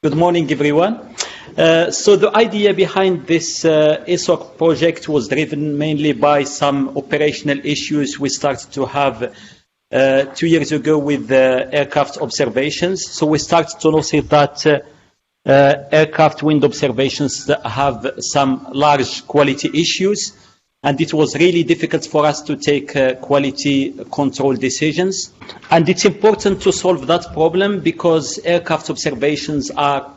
Good morning, everyone. So the idea behind this ESoC project was driven mainly by some operational issues we started to have 2 years ago with aircraft observations. So we started to notice that aircraft wind observations have some large quality issues, and it was really difficult for us to take quality control decisions. And it's important to solve that problem because aircraft observations are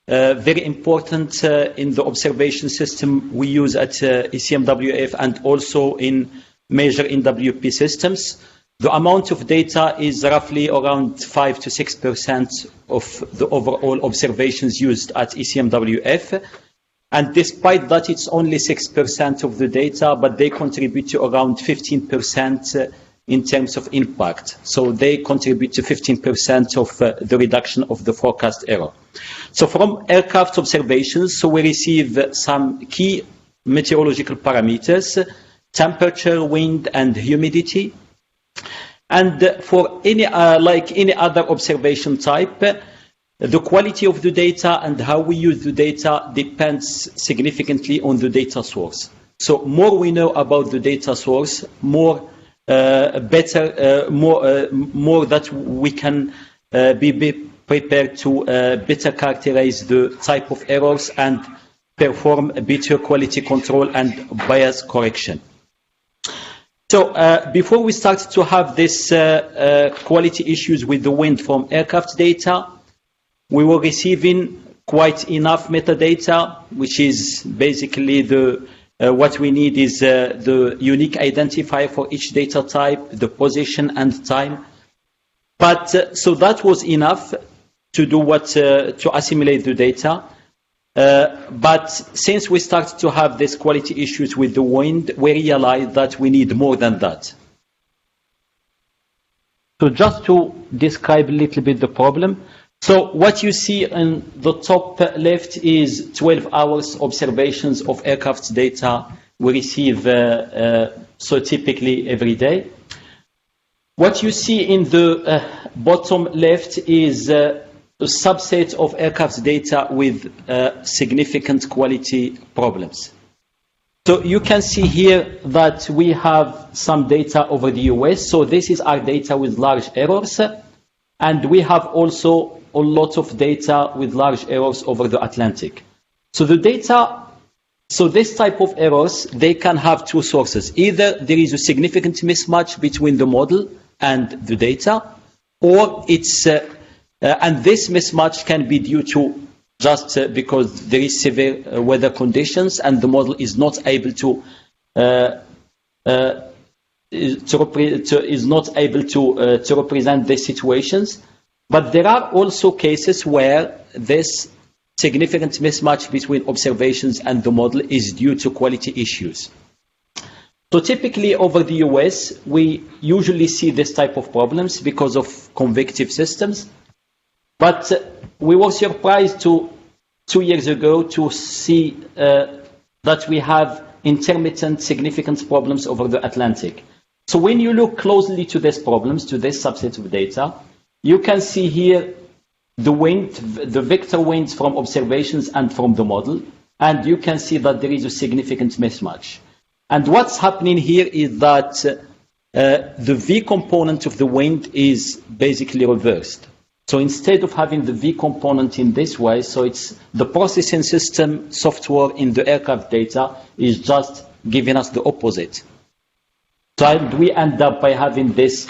very important in the observation system we use at ECMWF and also in major NWP systems. The amount of data is roughly around 5 to 6% of the overall observations used at ECMWF. And despite that, it's only 6% of the data, but they contribute to around 15% in terms of impact. So they contribute to 15% of the reduction of the forecast error. So from aircraft observations, so we receive some key meteorological parameters, temperature, wind, and humidity. And for any, like any other observation type, the quality of the data and how we use the data depends significantly on the data source. So more we know about the data source, more that we can be prepared to better characterize the type of errors and perform a better quality control and bias correction. So before we start to have this quality issues with the wind from aircraft data, we were receiving quite enough metadata, which is basically the what we need is the unique identifier for each data type, the position and time. But so that was enough to do what to assimilate the data. But since we started to have these quality issues with the wind, we realized that we need more than that. So just to describe a little bit the problem. So what you see in the top left is 12 hours observations of aircraft data we receive so typically every day. What you see in the bottom left is a subset of aircraft data with significant quality problems. So you can see here that we have some data over the US. So this is our data with large errors. And we have also a lot of data with large errors over the Atlantic. So the data, so this type of errors, they can have two sources. Either there is a significant mismatch between the model and the data, or it's, and this mismatch can be due to just because there is severe weather conditions and the model is not able to represent these situations. But there are also cases where this significant mismatch between observations and the model is due to quality issues. So typically over the US, we usually see this type of problems because of convective systems. But we were surprised 2 years ago to see that we have intermittent significant problems over the Atlantic. So when you look closely to these problems, to this subset of data, you can see here the wind, the vector winds from observations and from the model, and you can see that there is a significant mismatch. And what's happening here is that the V component of the wind is basically reversed. So instead of having the V component in this way, so it's the processing system software in the aircraft data is just giving us the opposite. So we end up by having this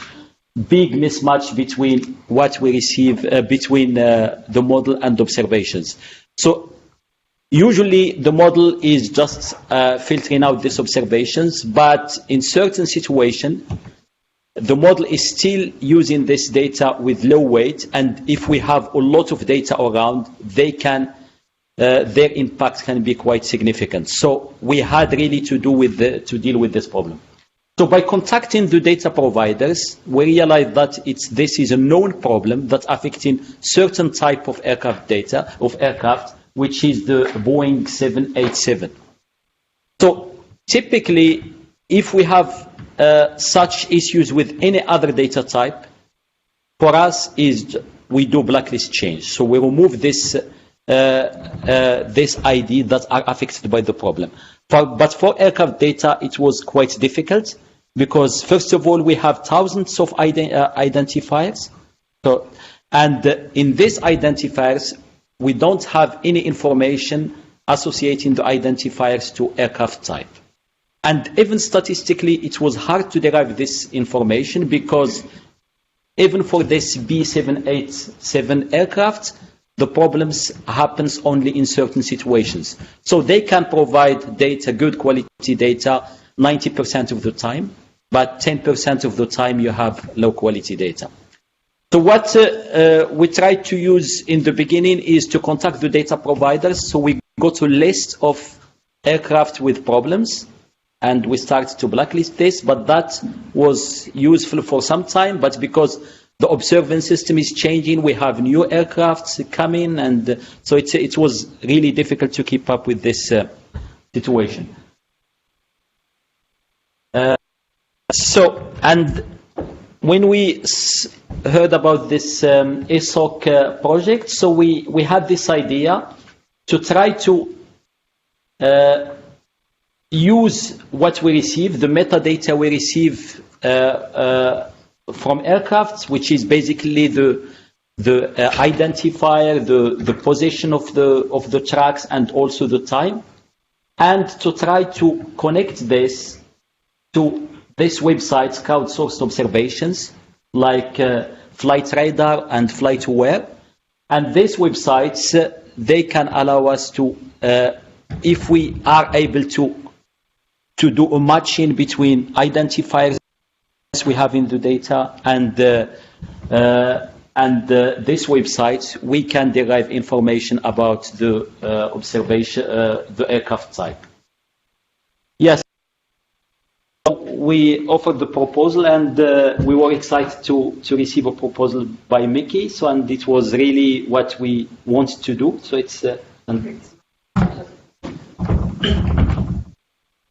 big mismatch between what we receive between the model and observations. So usually the model is just filtering out these observations, but in certain situations, the model is still using this data with low weight, and if we have a lot of data around, they can their impact can be quite significant. So we had really to deal with this problem. So by contacting the data providers, we realized that this is a known problem that's affecting certain type of aircraft, which is the Boeing 787. So typically, if we have such issues with any other data type, for us is we do blacklist change. So we remove this ID that are affected by the problem. But for aircraft data, it was quite difficult because, first of all, we have thousands of identifiers. And in these identifiers, we don't have any information associating the identifiers to aircraft type. And even statistically, it was hard to derive this information because even for this B787 aircraft, the problems happens only in certain situations. So they can provide data, good quality data, 90% of the time, but 10% of the time you have low quality data. So what we tried to use in the beginning is to contact the data providers. So we go to a list of aircraft with problems, and we start to blacklist this, but that was useful for some time, but because the observance system is changing, we have new aircraft coming, and so it was really difficult to keep up with this situation. And when we heard about this ESoC project, so we had this idea to try to use what we receive, the metadata we receive from aircraft, which is basically the identifier, the position of the tracks, and also the time, and to try to connect this to this website's crowdsourced observations like Flight Radar and FlightAware. And these websites, they can allow us to, if we are able to do a matching between identifiers we have in the data and this website, we can derive information about the observation, the aircraft type. Yes, we offered the proposal, and we were excited to receive a proposal by Micky. So, and it was really what we want to do. So it's.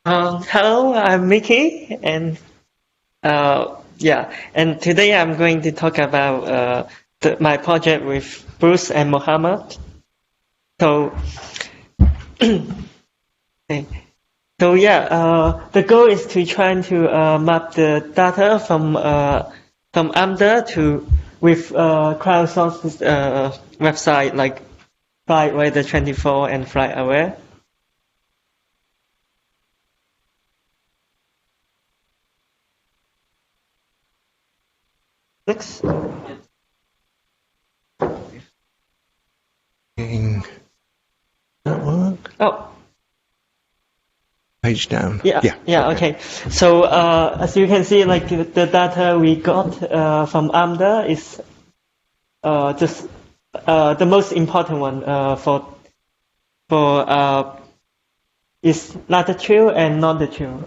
Hello, I'm Micky, and and today I'm going to talk about my project with Bruce and Mohamed. So, the goal is to try to map the data from AMDA to with crowdsourced website like Flight Radar 24 and FlightAware. Next. Oh. Page down. Yeah. Okay. So as you can see, like the data we got from AMDA is just the most important one for is latitude and longitude.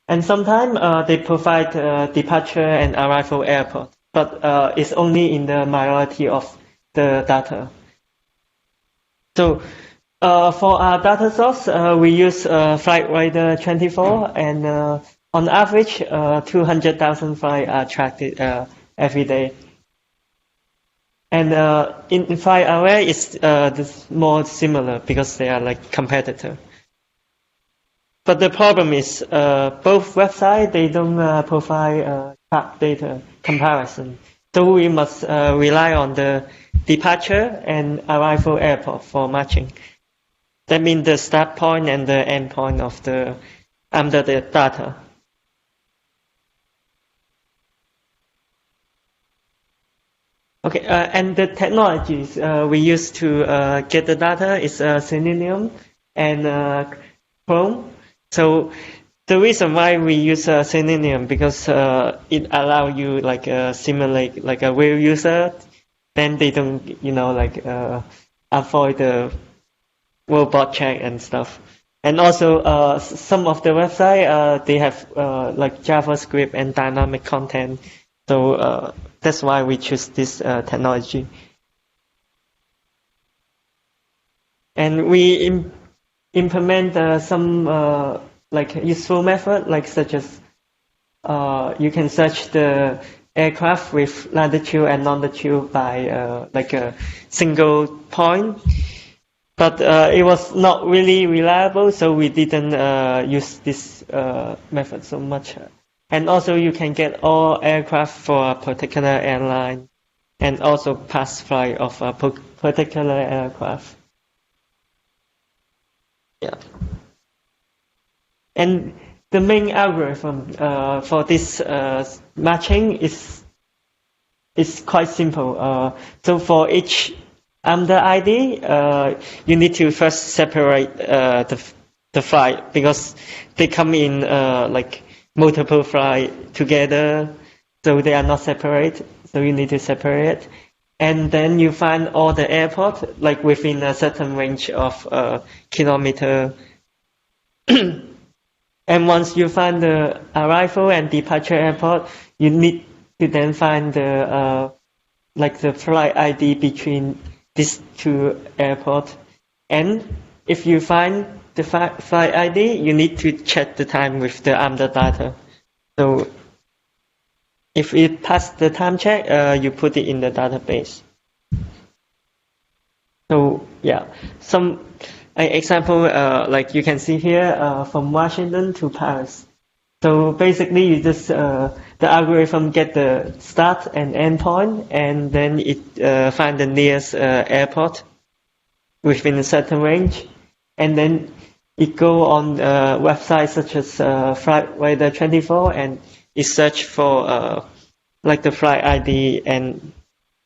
And sometimes they provide departure and arrival airport, but it's only in the majority of the data. So for our data source, we use Flight Radar 24, and on average, 200,000 flights are tracked every day. And in FlightAware, it's more similar because they are like competitor. But the problem is both websites, they don't provide track data comparison. So we must rely on the departure and arrival airport for matching. That means the start point and the end point of the data. Okay, and the technologies we use to get the data is Selenium and Chrome. So the reason why we use Selenium because it allows you like simulate like a real user, then they don't avoid the robot check and stuff. And also some of the website they have like JavaScript and dynamic content. So that's why we choose this technology. And we implement some like useful method, like such as you can search the aircraft with latitude and longitude by like a single point. But it was not really reliable, so we didn't use this method so much. And also you can get all aircraft for a particular airline and also past flight of a particular aircraft. Yeah. And the main algorithm for this matching is quite simple. So for each AMDA ID, you need to first separate the flight because they come in like multiple flight together, so they are not separate. So you need to separate, and then you find all the airport like within a certain range of kilometer. And once you find the arrival and departure airport, you need to then find the like the flight ID between these two airports. And if you find the flight ID, you need to check the time with the AMDA data. So if it passed the time check, you put it in the database. So yeah, some example like you can see here from Washington to Paris. So basically, you just the algorithm get the start and end point, and then it find the nearest airport within a certain range, and then it go on websites such as FlightRadar24, and it search for like the flight ID, and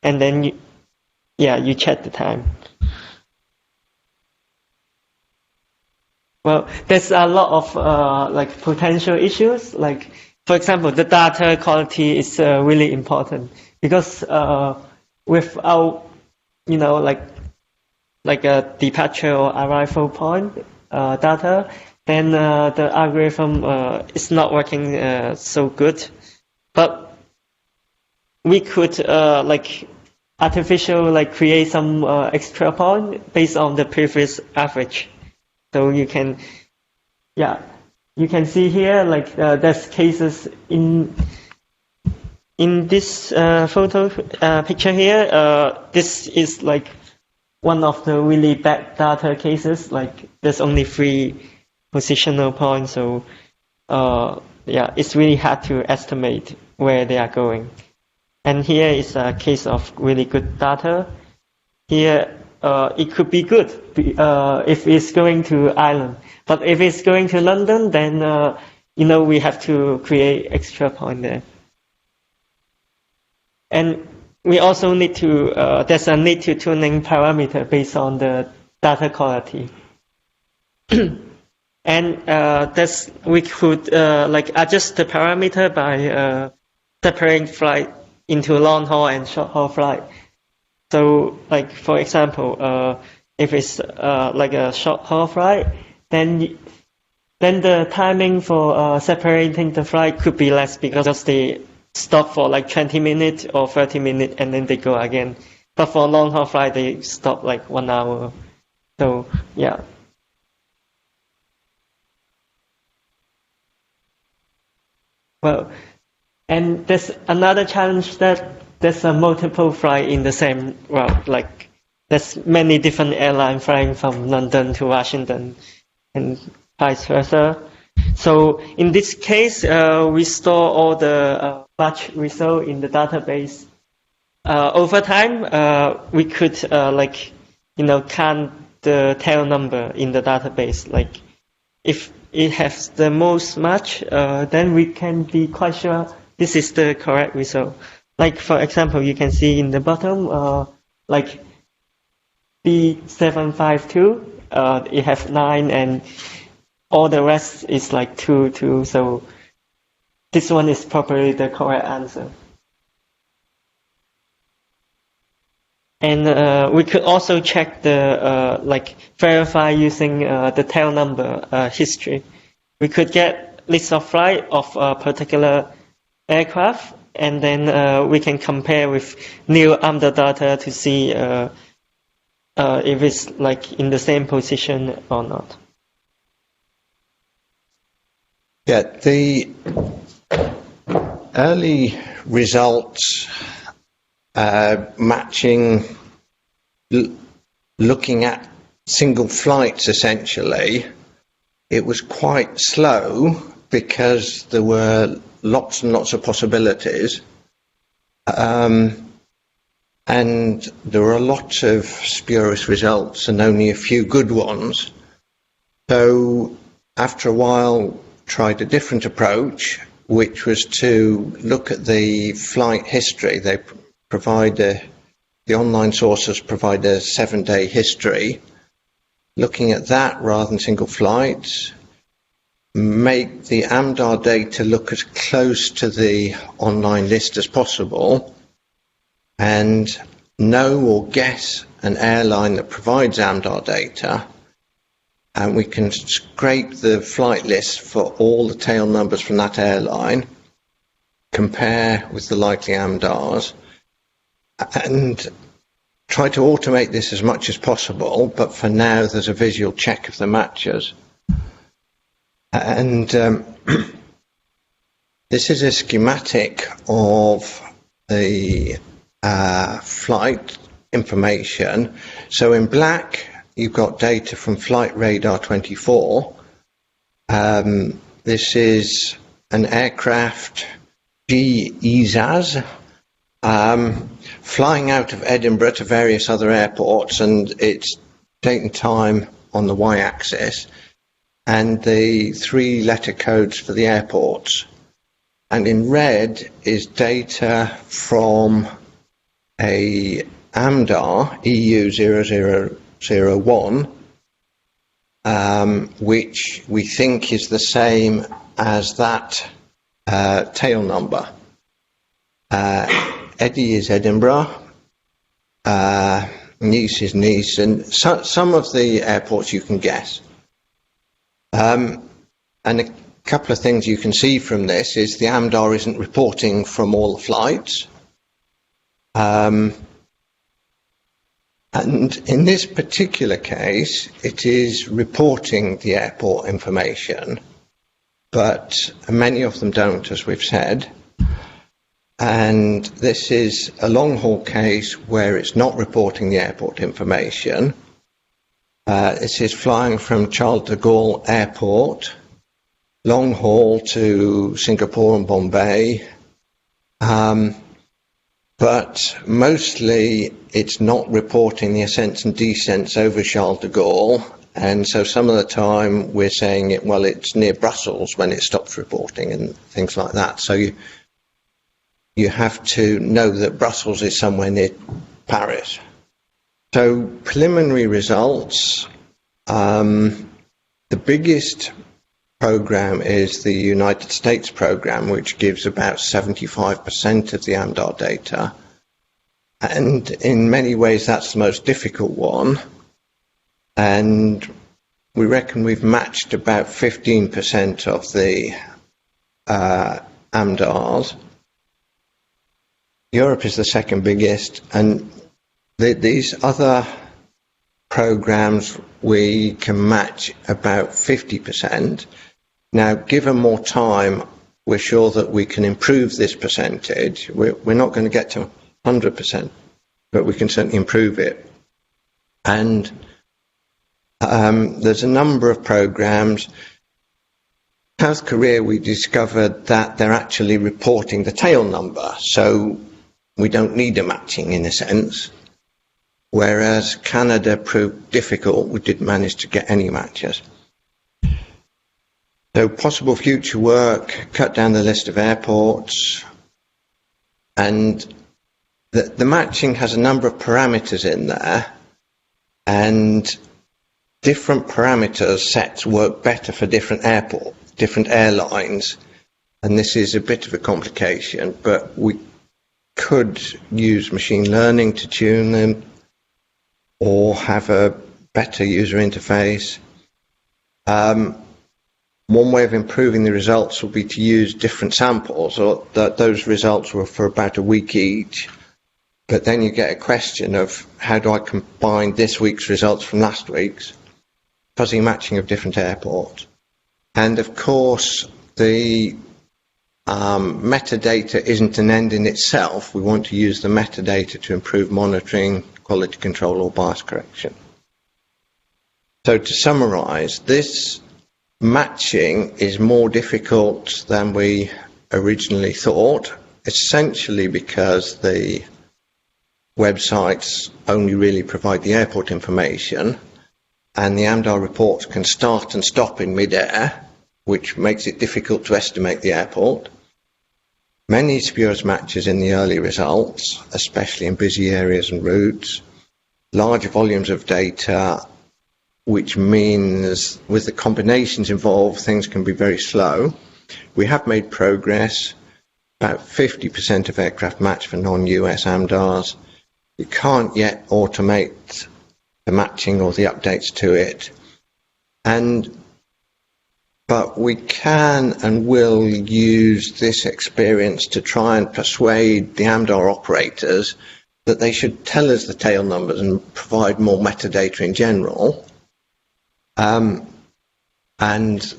then you check the time. Well, there's a lot of like potential issues. Like, for example, the data quality is really important because without, you know, like a departure or arrival point data, then the algorithm is not working so good. But we could like artificial like create some extra point based on the previous average. So you can, you can see here like there's cases in this photo picture here. This is like one of the really bad data cases. Like there's only 3 positional points, so it's really hard to estimate where they are going. And here is a case of really good data. Here it could be good if it's going to Ireland, but if it's going to London, then you know, we have to create extra point there. And we also need to there's a need to tuning parameter based on the data quality. And we could like adjust the parameter by separating flight into long haul and short haul flight. So, like for example, if it's like a short haul flight, then the timing for separating the flight could be less because they stop for like 20 minutes or 30 minutes and then they go again. But for long haul flight, they stop like 1 hour. So yeah. Well, and there's another challenge that there's a multiple flight in the same route. Like there's many different airlines flying from London to Washington and vice versa. So in this case, we store all the batch result in the database. Over time, we could like, you know, count the tail number in the database. Like if it has the most match, then we can be quite sure this is the correct result. Like for example, you can see in the bottom, like B752, it has 9 and all the rest is like 2. So this one is probably the correct answer. And we could also check the like verify using the tail number history. We could get list of flight of a particular aircraft, and then we can compare with new AMDA data to see if it's like in the same position or not. Yeah, early results matching, looking at single flights essentially, it was quite slow because there were lots and lots of possibilities. And there were a lot of spurious results and only a few good ones. So after a while, tried a different approach, which was to look at the flight history. They provide the online sources provide a 7-day history. Looking at that rather than single flights, make the AMDAR data look as close to the online list as possible, and know or guess an airline that provides AMDAR data, and we can scrape the flight list for all the tail numbers from that airline, compare with the likely AMDARs, and try to automate this as much as possible, but for now there's a visual check of the matches. And this is a schematic of the flight information. So in black you've got data from Flight Radar 24. This is an aircraft ESoWC flying out of Edinburgh to various other airports, and it's date and time on the y-axis, and the 3 letter codes for the airports. And in red is data from a AMDAR EU0001, which we think is the same as that tail number. Eddie is Edinburgh, Nice is Nice, and some of the airports you can guess. And a couple of things you can see from this is the AMDAR isn't reporting from all the flights. And in this particular case, it is reporting the airport information, but many of them don't, as we've said. And this is a long-haul case where it's not reporting the airport information. This is flying from Charles de Gaulle Airport, long haul to Singapore and Bombay. But mostly it's not reporting the ascents and descents over Charles de Gaulle, and so some of the time we're saying it's near Brussels when it stops reporting and things like that. So you have to know that Brussels is somewhere near Paris. So preliminary results, the biggest program is the United States program, which gives about 75% of the AMDAR data. And in many ways, that's the most difficult one. And we reckon we've matched about 15% of the AMDARs. Europe is the second biggest, and these other programs we can match about 50%. Now, given more time, we're sure that we can improve this percentage. We're not going to get to 100%, but we can certainly improve it. And there's a number of programs. South Korea, we discovered that they're actually reporting the tail number, so we don't need a matching in a sense. Whereas Canada proved difficult, we didn't manage to get any matches. So possible future work, cut down the list of airports, and the matching has a number of parameters in there, and different parameter sets work better for different airlines, and this is a bit of a complication, but we could use machine learning to tune them, or have a better user interface. One way of improving the results would be to use different samples, or those results were for about a week each, but then you get a question of how do I combine this week's results from last week's, fuzzy matching of different airports. And of course, the metadata isn't an end in itself. We want to use the metadata to improve monitoring, quality control or bias correction. So to summarise, this matching is more difficult than we originally thought, essentially because the websites only really provide the airport information, and the AMDAR reports can start and stop in mid-air, which makes it difficult to estimate the airport. Many spurious matches in the early results, especially in busy areas and routes, large volumes of data, which means with the combinations involved, things can be very slow. We have made progress. About 50% of aircraft match for non-US AMDARs. We can't yet automate the matching or the updates to it. But we can and will use this experience to try and persuade the AMDAR operators that they should tell us the tail numbers and provide more metadata in general. And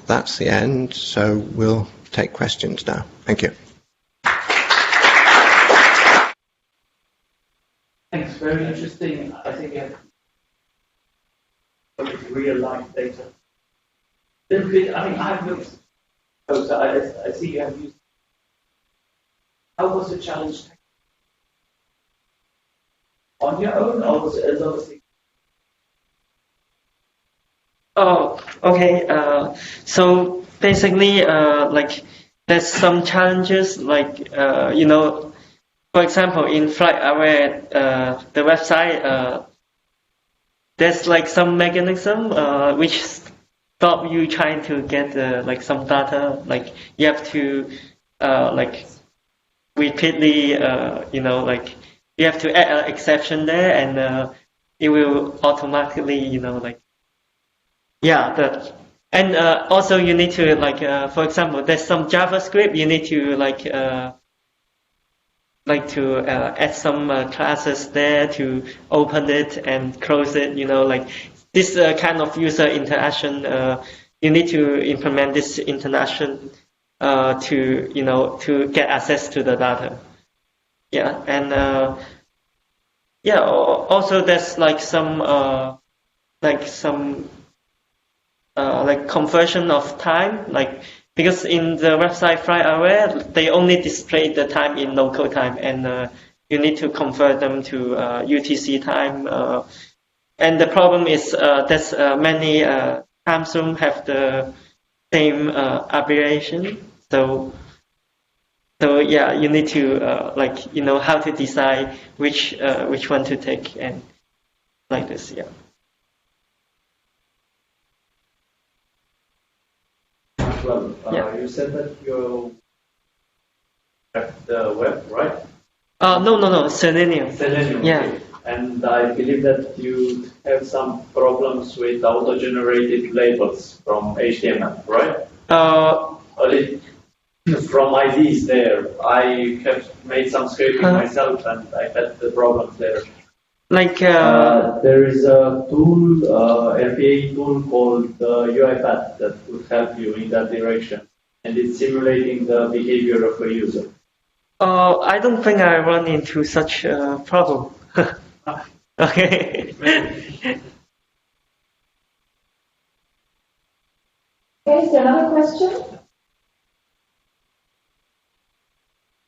that's the end, so we'll take questions now. Thank you. Thanks, very interesting. I think you have real life data. I mean, I have looked, so I see you have used. How was the challenge? On your own, or was it a lot of things? Oh, okay. So basically, like there's some challenges, like you know, for example, in FlightAware, the website, there's like some mechanism which stop you trying to get like some data. Like you have to like repeatedly, you know, like you have to add an exception there, and it will automatically, you know, like. Yeah, and also you need to like, for example, there's some JavaScript you need to like add some classes there to open it and close it. You know, like this kind of user interaction. You need to implement this interaction to to get access to the data. Yeah, and yeah, also there's like some like conversion of time, like because in the website FlightAware they only display the time in local time, and you need to convert them to UTC time. And the problem is there's many time zones have the same abbreviation, so yeah, you need to like you know how to decide which one to take, and like this, yeah. Well, you said that you have the web, right? No, Selenium. Selenium. Yeah. Okay. And I believe that you have some problems with auto-generated labels from HTML, right? From IDs there. I have made some scraping myself, and I had the problems there. Like there is a tool, RPA tool called UiPath that would help you in that direction, and it's simulating the behavior of a user. I don't think I run into such a problem. Okay. Okay, is there another question?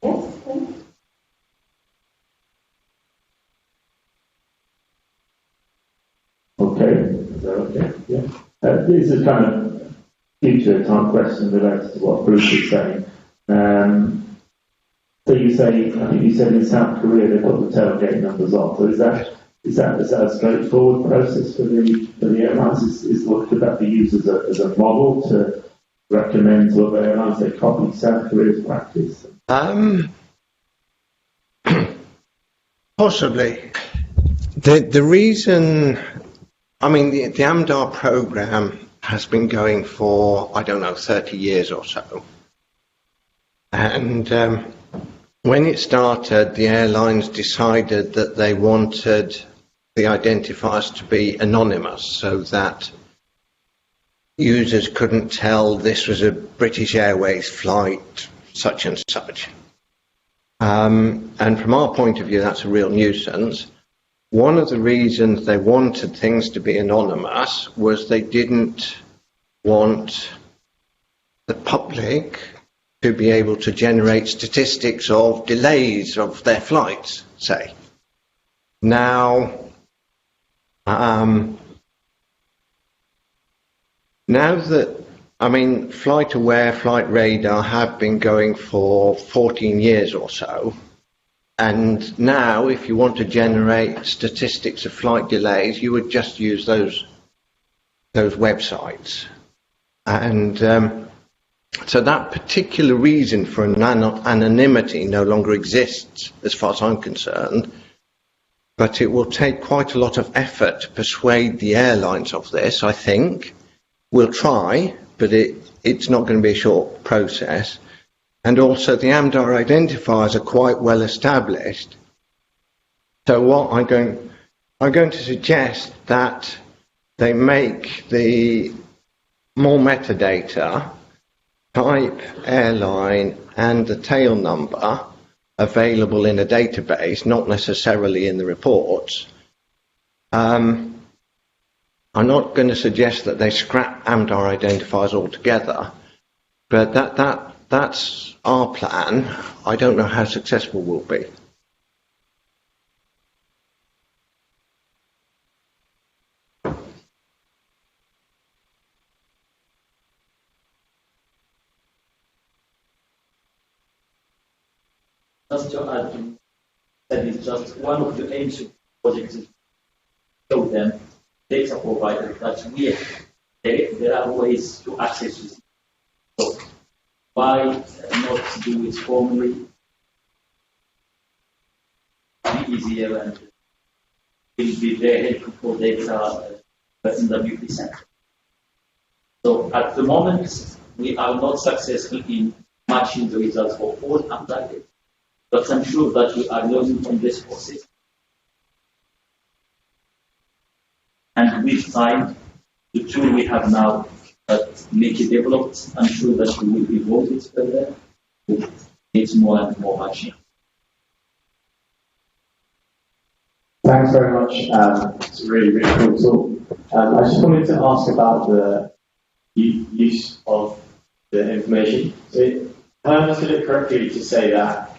Yes, please. Okay, is that okay? Yeah. This is kind of future type question related to what Bruce was saying. So you say, I think you said in South Korea they've got the tailgate numbers on. So is that a straightforward process for the airlines? Could that be used as a model to recommend to other airlines they copy South Korea's practice? Possibly. The reason, I mean, the AMDAR program has been going for, I don't know, 30 years or so. And when it started, the airlines decided that they wanted the identifiers to be anonymous so that users couldn't tell this was a British Airways flight such and such. And from our point of view, that's a real nuisance. One of the reasons they wanted things to be anonymous was they didn't want the public to be able to generate statistics of delays of their flights, say. Now, now that, I mean, Flight Aware, Flight Radar have been going for 14 years or so, and now if you want to generate statistics of flight delays, you would just use those websites. And so that particular reason for anonymity no longer exists, as far as I'm concerned. But it will take quite a lot of effort to persuade the airlines of this, I think. We'll try, but it's not going to be a short process. And also the AMDAR identifiers are quite well established. So what I'm going to suggest that they make the more metadata, type, airline, and the tail number available in a database, not necessarily in the reports. I'm not going to suggest that they scrap AMDAR identifiers altogether, but that's our plan. I don't know how successful we'll be. Just to add, that is just one of the aims of the project is to show them, data providers, that there are ways to access this. So why not do it formally? Be easier and will be very helpful for data in the WP center. So at the moment, we are not successful in matching the results for all AMDAR. But I'm sure that we are learning from this process. And with time, the tool we have now that Micky developed, I'm sure that we will evolve it further. It's more and more matching. Thanks very much. It's a really, really cool tool. I just wanted to ask about the use of the information. So, if I understood it correctly to say that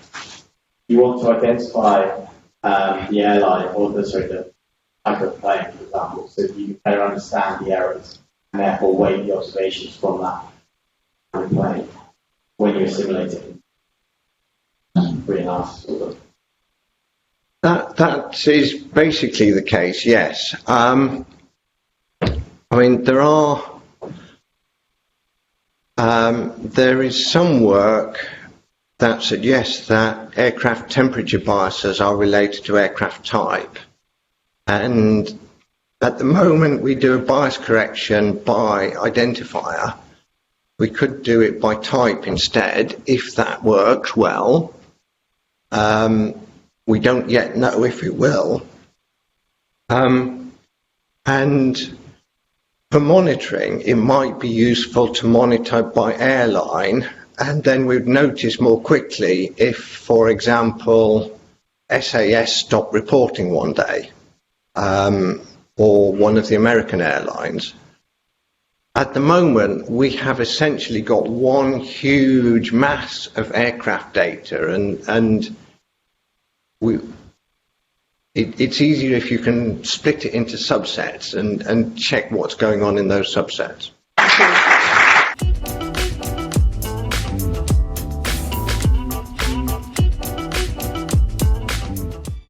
you want to identify the airline or the type of plane, for example, so that you can better understand the errors and therefore weight the observations from that plane when you're simulating. Pretty nice, sort of. That is basically the case, yes. I mean, there is some work that suggests that aircraft temperature biases are related to aircraft type. And at the moment we do a bias correction by identifier. We could do it by type instead, if that works well. We don't yet know if it will. And for monitoring, it might be useful to monitor by airline, and then we'd notice more quickly if, for example, SAS stopped reporting one day, or one of the American airlines. At the moment, we have essentially got one huge mass of aircraft data, and it's easier if you can split it into subsets and check what's going on in those subsets.